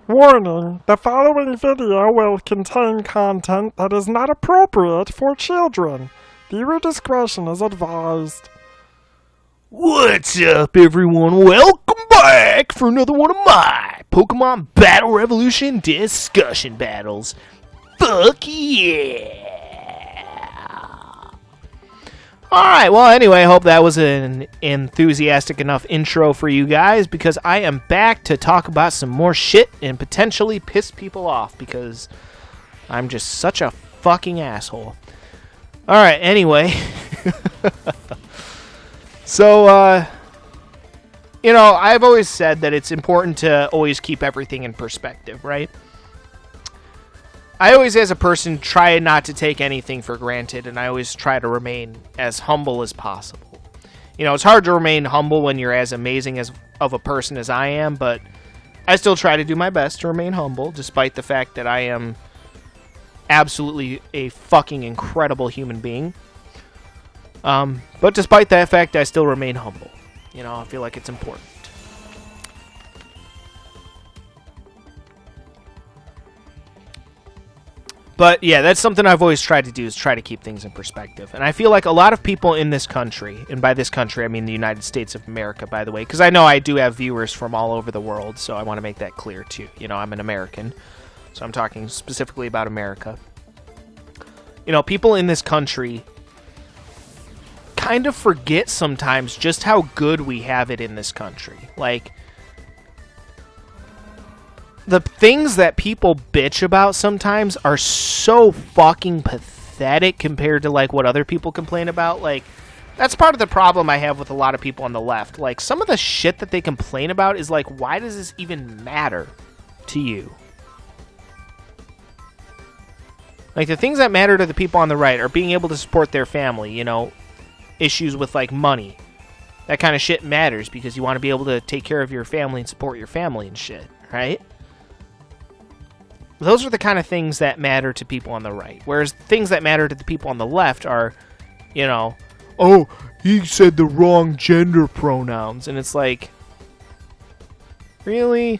Warning, the following video will contain content that is not appropriate for children. Viewer discretion is advised. What's up, everyone? Welcome back for another one of my Pokemon Battle Revolution discussion battles. Fuck yeah! Alright, well, anyway, I hope that was an enthusiastic enough intro for you guys, because I am back to talk about some more shit and potentially piss people off, because I'm just such a fucking asshole. Alright, anyway. So, I've always said that it's important to always keep everything in perspective, right? I always, as a person, try not to take anything for granted, and I always try to remain as humble as possible. You know, it's hard to remain humble when you're as amazing of a person as I am, but I still try to do my best to remain humble, despite the fact that I am absolutely a fucking incredible human being. But despite that fact, I still remain humble. You know, I feel like it's important. But, yeah, that's something I've always tried to do, is try to keep things in perspective. And I feel like a lot of people in this country, and by this country I mean the United States of America, by the way, because I know I do have viewers from all over the world, so I want to make that clear, too. You know, I'm an American, so I'm talking specifically about America. You know, people in this country kind of forget sometimes just how good we have it in this country. Like, the things that people bitch about sometimes are so fucking pathetic compared to, like, what other people complain about. Like, that's part of the problem I have with a lot of people on the left. Like, some of the shit that they complain about is like, why does this even matter to you? Like, the things that matter to the people on the right are being able to support their family, you know, issues with, like, money. That kind of shit matters because you want to be able to take care of your family and support your family and shit, right? Those are the kind of things that matter to people on the right. Whereas things that matter to the people on the left are, you know, oh, he said the wrong gender pronouns. And it's like, really?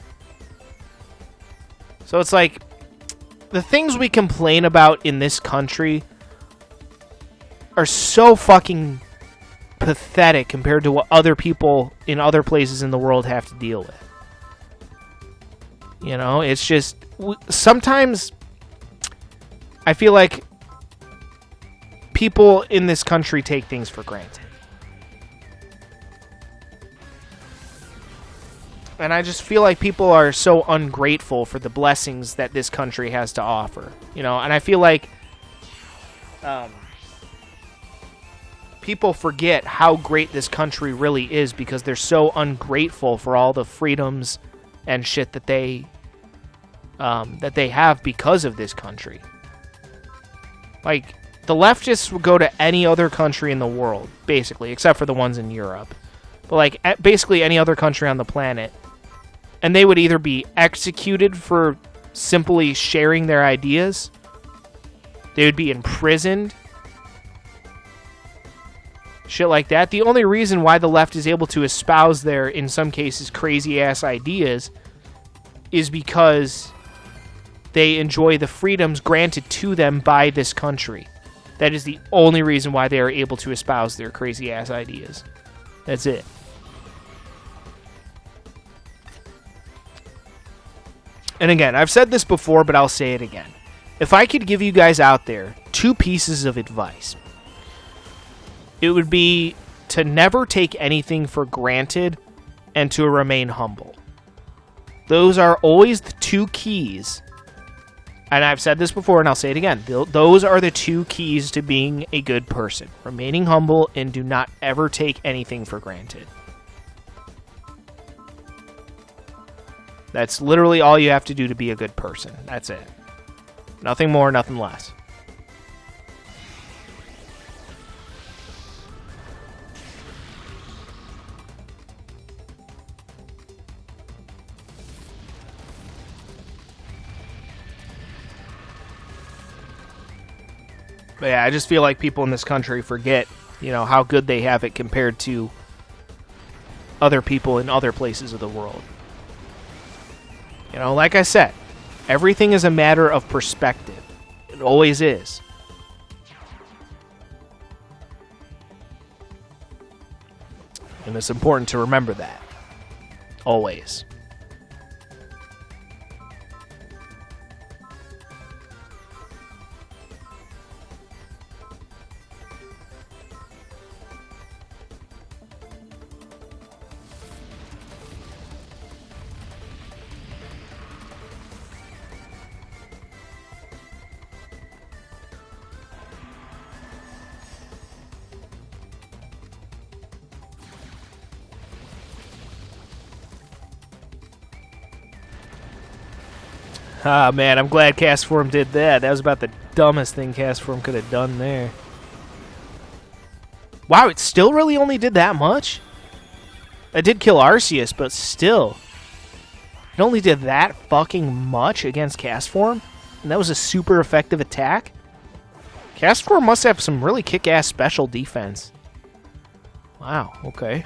So it's like, the things we complain about in this country are so fucking pathetic compared to what other people in other places in the world have to deal with. You know, it's just, sometimes I feel like people in this country take things for granted. And I just feel like people are so ungrateful for the blessings that this country has to offer. You know, and I feel like people forget how great this country really is because they're so ungrateful for all the freedoms and shit that they have because of this country. Like, the leftists would go to any other country in the world, basically, except for the ones in Europe. But, like, basically any other country on the planet, and they would either be executed for simply sharing their ideas, they would be imprisoned, shit like that. The only reason why the left is able to espouse their, in some cases, crazy-ass ideas is because they enjoy the freedoms granted to them by this country. That is the only reason why they are able to espouse their crazy-ass ideas. That's it. And again, I've said this before, but I'll say it again. If I could give you guys out there 2 pieces of advice, it would be to never take anything for granted and to remain humble. Those are always the 2 keys. And I've said this before, and I'll say it again. Those are the 2 keys to being a good person. Remaining humble, and do not ever take anything for granted. That's literally all you have to do to be a good person. That's it. Nothing more, nothing less. But yeah, I just feel like people in this country forget, you know, how good they have it compared to other people in other places of the world. You know, like I said, everything is a matter of perspective. It always is. And it's important to remember that. Always. Ah, man, I'm glad Castform did that. That was about the dumbest thing Castform could have done there. Wow, it still really only did that much? I did kill Arceus, but still. It only did that fucking much against Castform? And that was a super effective attack? Castform must have some really kick-ass special defense. Wow, okay.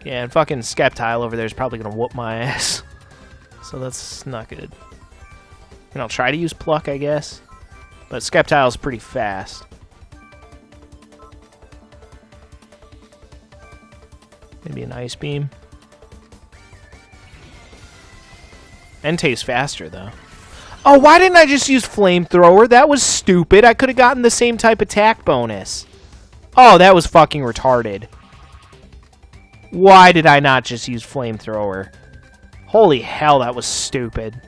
Yeah, and fucking Sceptile over there is probably going to whoop my ass. So that's not good. And I'll try to use Pluck, I guess. But Sceptile's pretty fast. Maybe an Ice Beam. Entei's faster, though. Oh, why didn't I just use Flamethrower? That was stupid. I could have gotten the same type attack bonus. Oh, that was fucking retarded. Why did I not just use Flamethrower? Holy hell, that was stupid.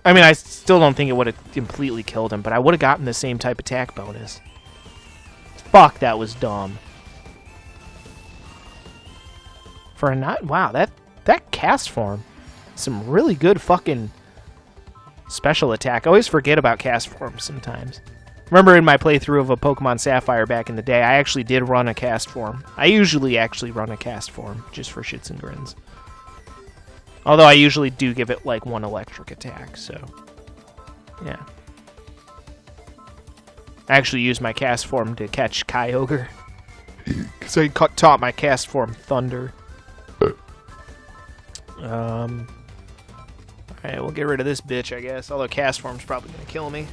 I mean, I still don't think it would have completely killed him, but I would have gotten the same type attack bonus. Fuck, that was dumb. For a not, wow, that Castform, some really good fucking special attack. I always forget about Castform sometimes. Remember in my playthrough of a Pokemon Sapphire back in the day, I actually did run a Castform. I usually actually run a Castform, just for shits and grins. Although I usually do give it like one electric attack, so yeah. I actually used my Castform to catch Kyogre. Because I taught my Castform Thunder. Alright, we'll get rid of this bitch, I guess. Although Castform's probably going to kill me.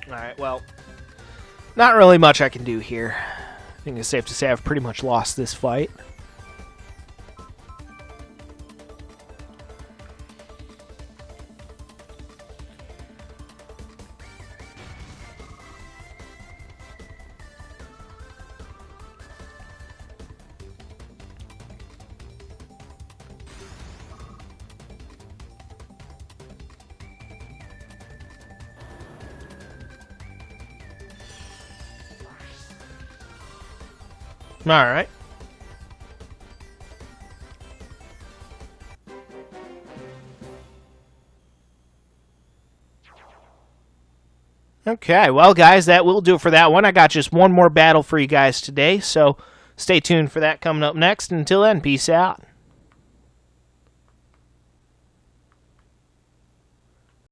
Alright, well, not really much I can do here. I think it's safe to say I've pretty much lost this fight. Alright. Okay, well, guys, that will do it for that one. I got just one more battle for you guys today, so stay tuned for that coming up next. Until then, peace out.